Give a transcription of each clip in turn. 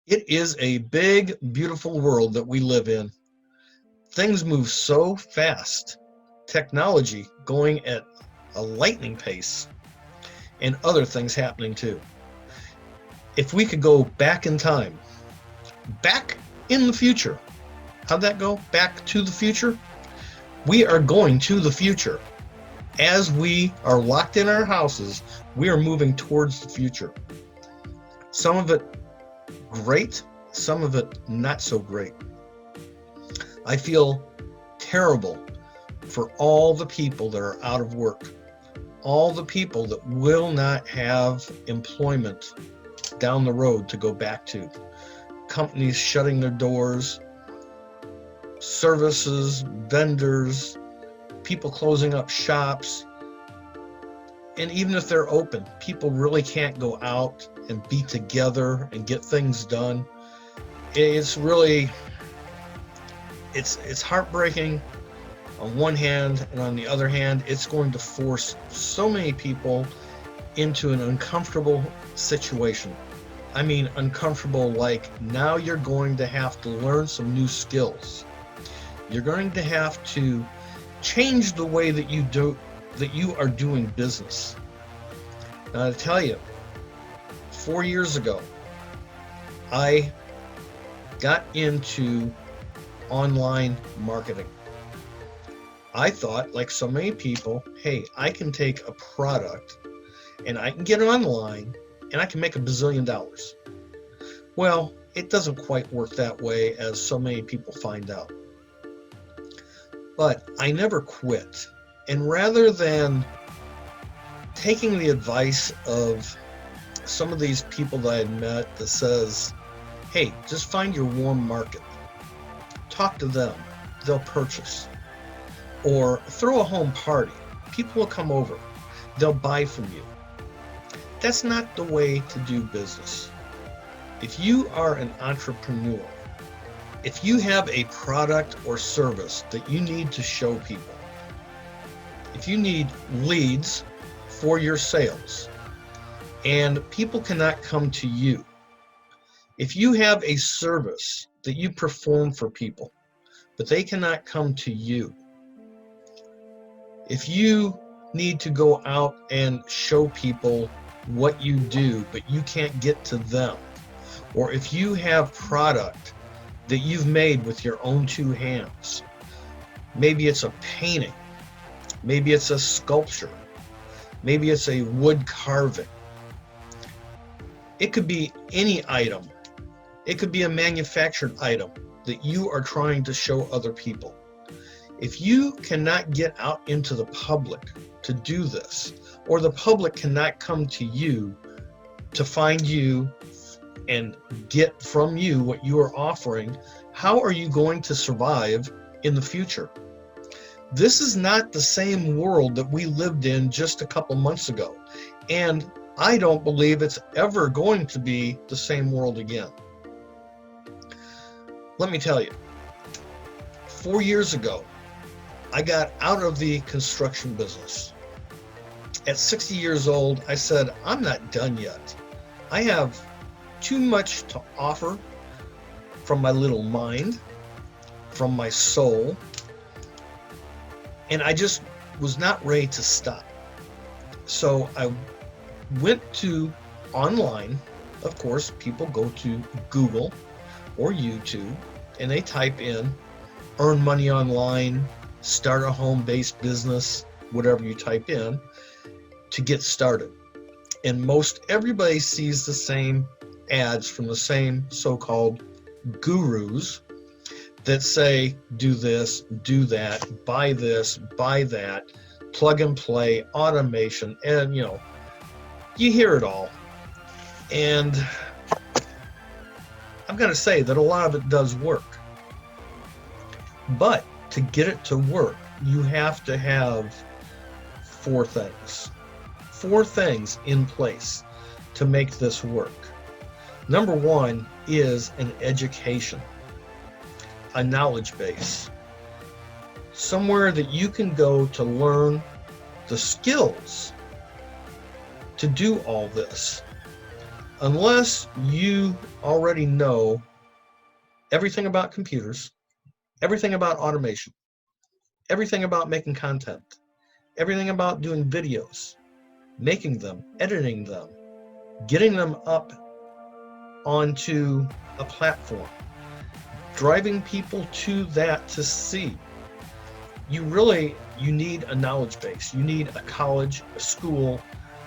It is a big, beautiful world that we live in. Things move so fast. Technology going at a lightning pace, and other things happening too. If we could go back in time, back in the future, how'd that go? Back to the future? We are going to the future. As we are locked in our houses, we are moving towards the future. Some of it great, some of it not so great. I feel terrible for all the people that are out of work, all the people that will not have employment down the road to go back to. Companies shutting their doors, services, vendors, people closing up shops. And even if they're open, people really can't go out and be together and get things done. It's really, it's heartbreaking on one hand, and on the other hand, it's going to force so many people into an uncomfortable situation. I mean, uncomfortable like now you're going to have to learn some new skills. You're going to have to change the way that you are doing business. Now, to tell you, 4 years ago, I got into online marketing. I thought, like so many people, hey, I can take a product and I can get it online and I can make $1 bazillion. Well, it doesn't quite work that way, as so many people find out. But I never quit. And rather than taking the advice of some of these people that I had met that says, hey, just find your warm market, talk to them, they'll purchase. Or throw a home party, people will come over, they'll buy from you. That's not the way to do business. If you are an entrepreneur, if you have a product or service that you need to show people, if you need leads for your sales, and people cannot come to you, if you have a service that you perform for people, but they cannot come to you, if you need to go out and show people what you do, but you can't get to them, or if you have product that you've made with your own two hands, maybe it's a painting, maybe it's a sculpture, maybe it's a wood carving. It could be any item. It could be a manufactured item that you are trying to show other people. If you cannot get out into the public to do this, or the public cannot come to you to find you and get from you what you are offering, how are you going to survive in the future? This is not the same world that we lived in just a couple months ago, and I don't believe it's ever going to be the same world again. Let me tell you, 4 years ago, I got out of the construction business. At 60 years old, I said, I'm not done yet. I have too much to offer from my little mind, from my soul, and I just was not ready to stop. So I went to online. Of course, people go to Google or YouTube and they type in earn money online, start a home-based business, whatever you type in, to get started. And most everybody sees the same ads from the same so-called gurus that say, do this, do that, buy this, buy that, plug and play, automation, and you hear it all. And I'm going to say that a lot of it does work. But to get it to work, you have to have four things in place to make this work. Number one is an education, a knowledge base, somewhere that you can go to learn the skills to do all this. Unless you already know everything about computers, everything about automation, everything about making content, everything about doing videos, making them, editing them, getting them up onto a platform, driving people to that to see. You need a knowledge base. You need a college, a school,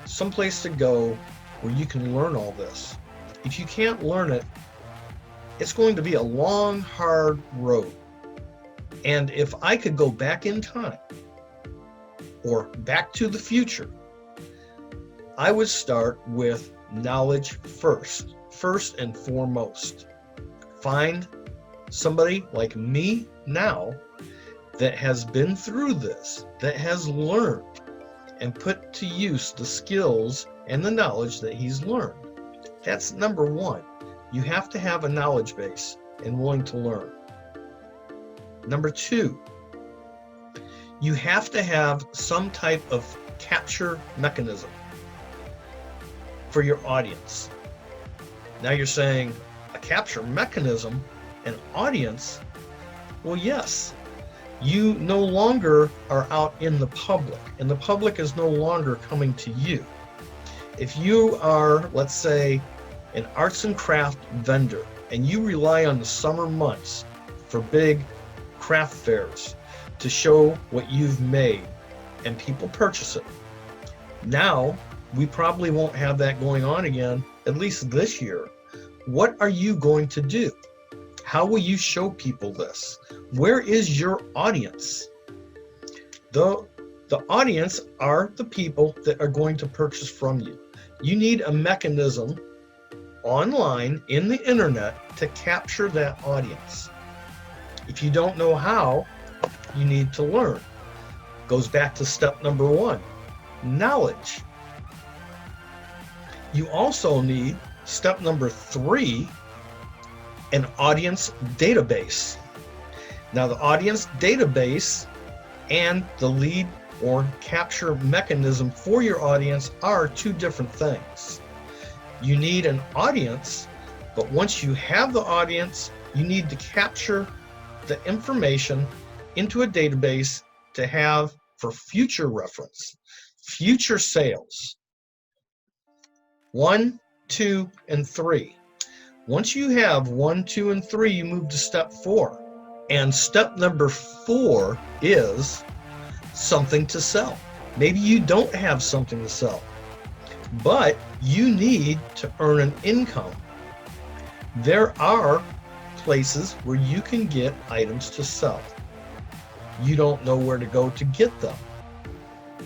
someplace to go where you can learn all this. If you can't learn it, it's going to be a long, hard road. And if I could go back in time or back to the future, I would start with knowledge first and foremost. Find somebody like me now that has been through this, that has learned and put to use the skills and the knowledge that he's learned. That's number one. You have to have a knowledge base and willing to learn. Number two, you have to have some type of capture mechanism for your audience. Now you're saying, a capture mechanism, an audience? Well, yes. You no longer are out in the public, and the public is no longer coming to you. If you are, let's say, an arts and craft vendor, and you rely on the summer months for big craft fairs to show what you've made, and people purchase it. Now, we probably won't have that going on again, at least this year. What are you going to do? How will you show people this? Where is your audience? The audience are the people that are going to purchase from you. You need a mechanism online in the internet to capture that audience. If you don't know how, you need to learn. Goes back to step number one, knowledge. You also need step number three, an audience database. Now, the audience database and the lead or capture mechanism for your audience are two different things. You need an audience, but once you have the audience, you need to capture the information into a database to have for future reference, future sales. 1, 2, and 3. Once you have 1, 2, and 3, you move to step 4. And step number 4 is something to sell. Maybe you don't have something to sell, but you need to earn an income. There are places where you can get items to sell. You don't know where to go to get them.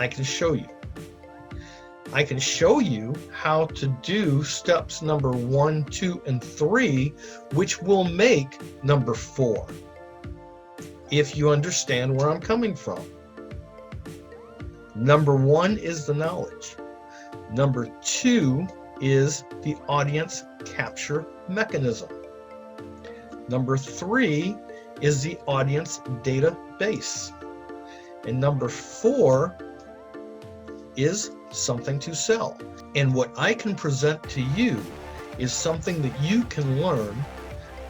I can show you. I can show you how to do steps number 1, 2, and 3, which will make number 4, if you understand where I'm coming from. Number 1 is the knowledge. Number 2 is the audience capture mechanism. Number 3 is the audience database. And number 4 is something to sell. And what I can present to you is something that you can learn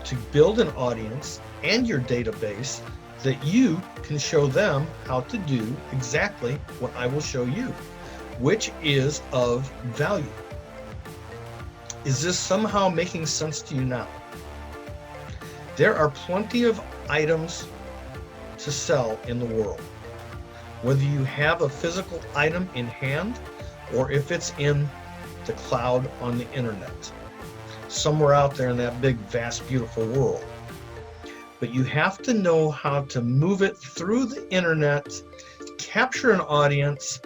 to build an audience and your database that you can show them how to do exactly what I will show you, which is of value. Is this somehow making sense to you now? There are plenty of items to sell in the world. Whether you have a physical item in hand or if it's in the cloud on the internet, somewhere out there in that big, vast, beautiful world. But you have to know how to move it through the internet, capture an audience,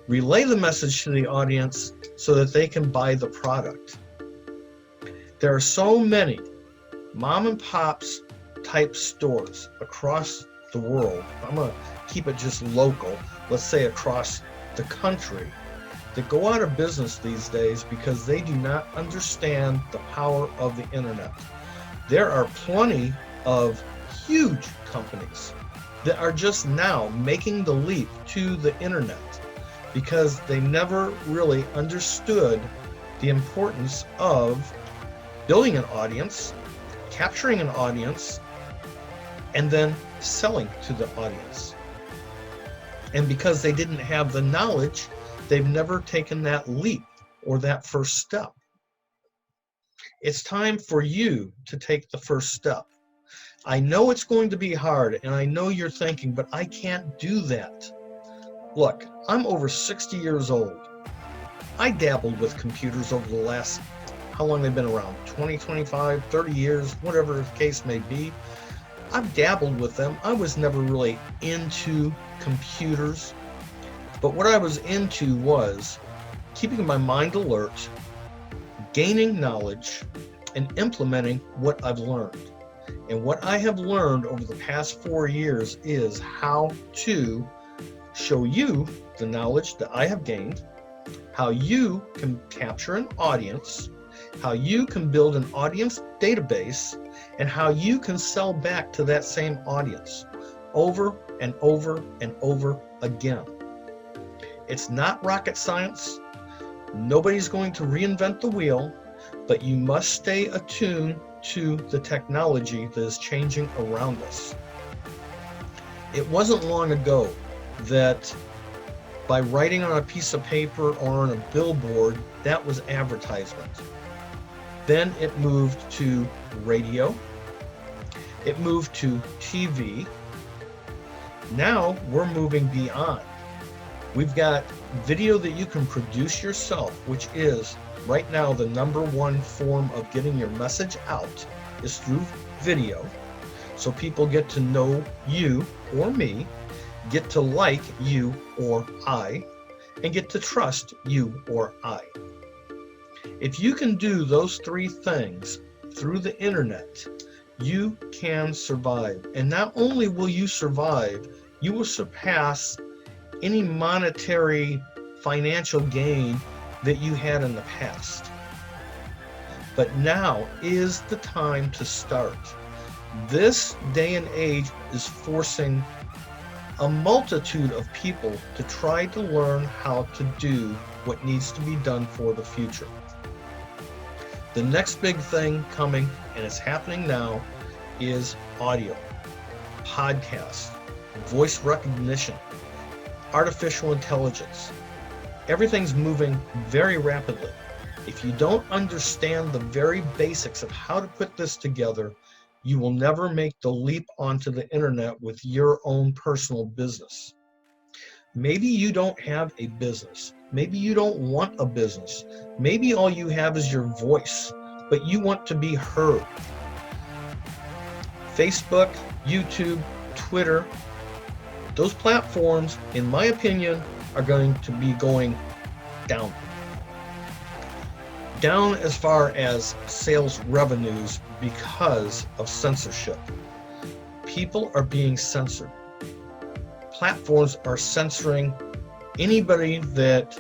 relay the message to the audience so that they can buy the product. There are so many mom and pops type stores across the world. I'm going to keep it just local, let's say across the country, that go out of business these days because they do not understand the power of the internet. There are plenty of huge companies that are just now making the leap to the internet because they never really understood the importance of building an audience, capturing an audience, and then selling to the audience. And because they didn't have the knowledge, they've never taken that leap or that first step. It's time for you to take the first step. I know it's going to be hard, and I know you're thinking, but I can't do that. Look, I'm over 60 years old. I dabbled with computers over the last, how long they've been around? 20, 25, 30 years, whatever the case may be. I've dabbled with them. I was never really into computers, but what I was into was keeping my mind alert, gaining knowledge, and implementing what I've learned. And what I have learned over the past 4 years is how to show you the knowledge that I have gained, how you can capture an audience, how you can build an audience database, and how you can sell back to that same audience over and over and over again. It's not rocket science. Nobody's going to reinvent the wheel, but you must stay attuned to the technology that is changing around us. It wasn't long ago that by writing on a piece of paper or on a billboard, that was advertisement. Then it moved to radio. It moved to TV. Now we're moving beyond. We've got video that you can produce yourself, which is right now the #1 form of getting your message out is through video. So people get to know you or me, get to like you or I, and get to trust you or I. If you can do those 3 things through the internet, you can survive. And not only will you survive, you will surpass any monetary financial gain that you had in the past. But now is the time to start. This day and age is forcing a multitude of people to try to learn how to do what needs to be done for the future. The next big thing coming, and it's happening now, is audio, podcasts, voice recognition, artificial intelligence. Everything's moving very rapidly. If you don't understand the very basics of how to put this together, you will never make the leap onto the internet with your own personal business. Maybe you don't have a business. Maybe you don't want a business. Maybe all you have is your voice, but you want to be heard. Facebook, YouTube, Twitter, those platforms, in my opinion, are going to be going down. Down as far as sales revenues because of censorship. People are being censored. Platforms are censoring anybody that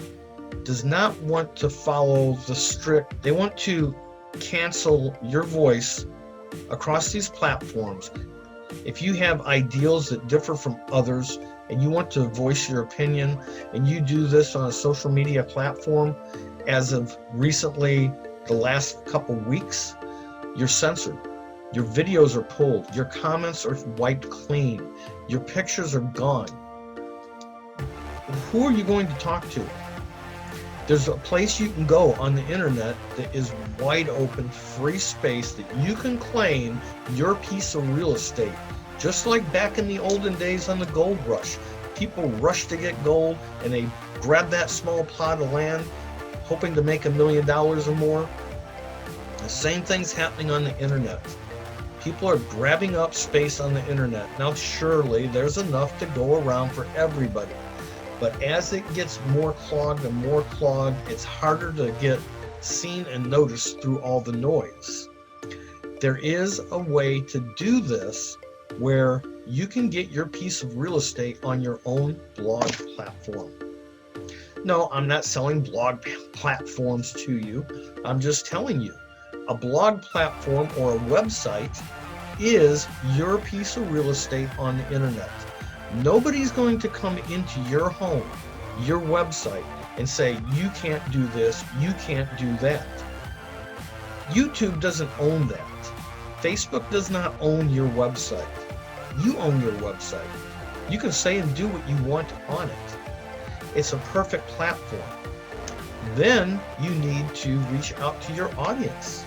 does not want to follow the strict, they want to cancel your voice across these platforms. If you have ideals that differ from others and you want to voice your opinion and you do this on a social media platform, as of recently, the last couple weeks, you're censored. Your videos are pulled. Your comments are wiped clean. Your pictures are gone. Who are you going to talk to? There's a place you can go on the internet that is wide open, free space that you can claim your piece of real estate. Just like back in the olden days on the gold rush. People rushed to get gold and they grabbed that small plot of land hoping to make $1 million or more. The same thing's happening on the internet. People are grabbing up space on the internet. Now surely there's enough to go around for everybody. But as it gets more clogged and more clogged, it's harder to get seen and noticed through all the noise. There is a way to do this where you can get your piece of real estate on your own blog platform. No, I'm not selling blog platforms to you. I'm just telling you, a blog platform or a website is your piece of real estate on the internet. Nobody's going to come into your home, your website, and say, you can't do this, you can't do that. YouTube doesn't own that. Facebook does not own your website. You own your website. You can say and do what you want on it. It's a perfect platform. Then you need to reach out to your audience.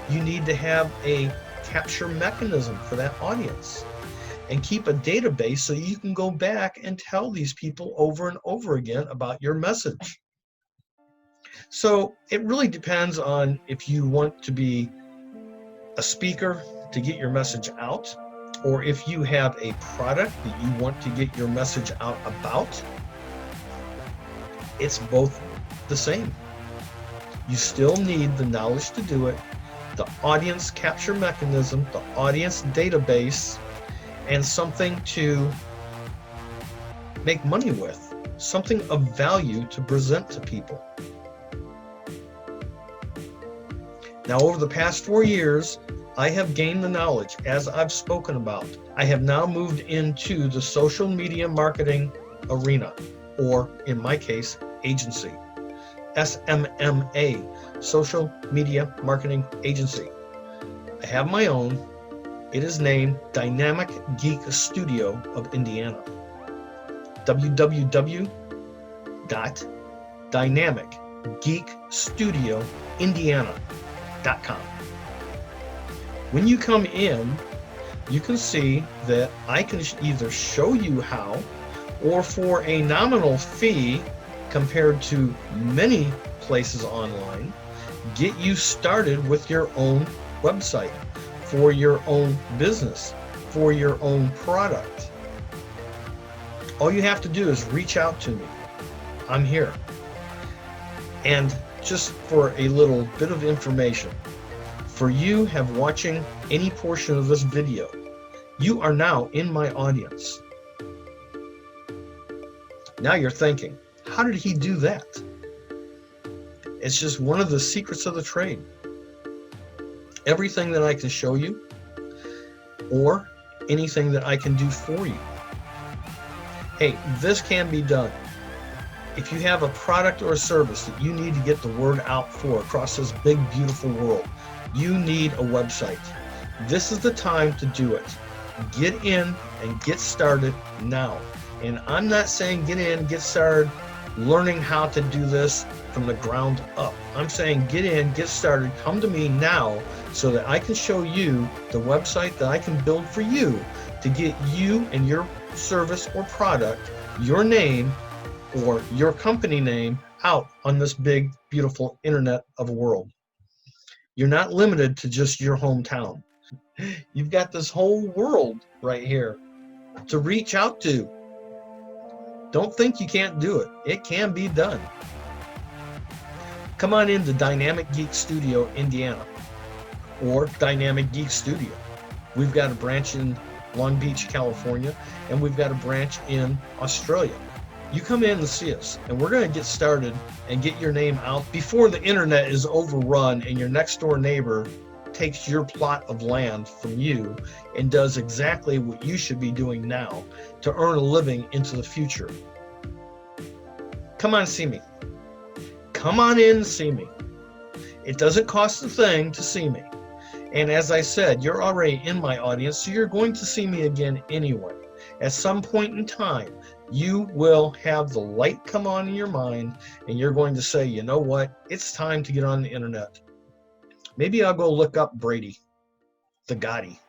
You need to have a capture mechanism for that audience and keep a database so you can go back and tell these people over and over again about your message. So it really depends on if you want to be a speaker to get your message out, or if you have a product that you want to get your message out about. It's both the same. You still need the knowledge to do it, the audience capture mechanism, the audience database, and something to make money with, something of value to present to people. Now, over the past 4 years, I have gained the knowledge, as I've spoken about. I have now moved into the social media marketing arena, or in my case, agency. SMMA, Social Media Marketing Agency. I have my own. It is named Dynamic Geek Studio of Indiana. www.dynamicgeekstudioindiana.com. When you come in, you can see that I can either show you how, or for a nominal fee compared to many places online, get you started with your own website, for your own business, for your own product. All you have to do is reach out to me. I'm here. And just for a little bit of information, for you have watching any portion of this video, you are now in my audience. Now you're thinking, how did he do that? It's just one of the secrets of the trade. Everything that I can show you, or anything that I can do for you. Hey, this can be done. If you have a product or a service that you need to get the word out for across this big, beautiful world, you need a website. This is the time to do it. Get in and get started now. And I'm not saying get in, get started learning how to do this from the ground up. I'm saying get in, get started, come to me now so that I can show you the website that I can build for you to get you and your service or product, your name or your company name out on this big, beautiful internet of a world. You're not limited to just your hometown. You've got this whole world right here to reach out to. Don't think you can't do it. It can be done. Come on into Dynamic Geek Studio, Indiana, or Dynamic Geek Studio. We've got a branch in Long Beach, California, and we've got a branch in Australia. You come in and see us, and we're going to get started and get your name out before the internet is overrun and your next door neighbor takes your plot of land from you and does exactly what you should be doing now to earn a living into the future. Come on, see me. Come on in and see me. It doesn't cost a thing to see me. And as I said, you're already in my audience, so you're going to see me again anyway. At some point in time, you will have the light come on in your mind, and you're going to say, you know what? It's time to get on the internet. Maybe I'll go look up Brady, the Gotti.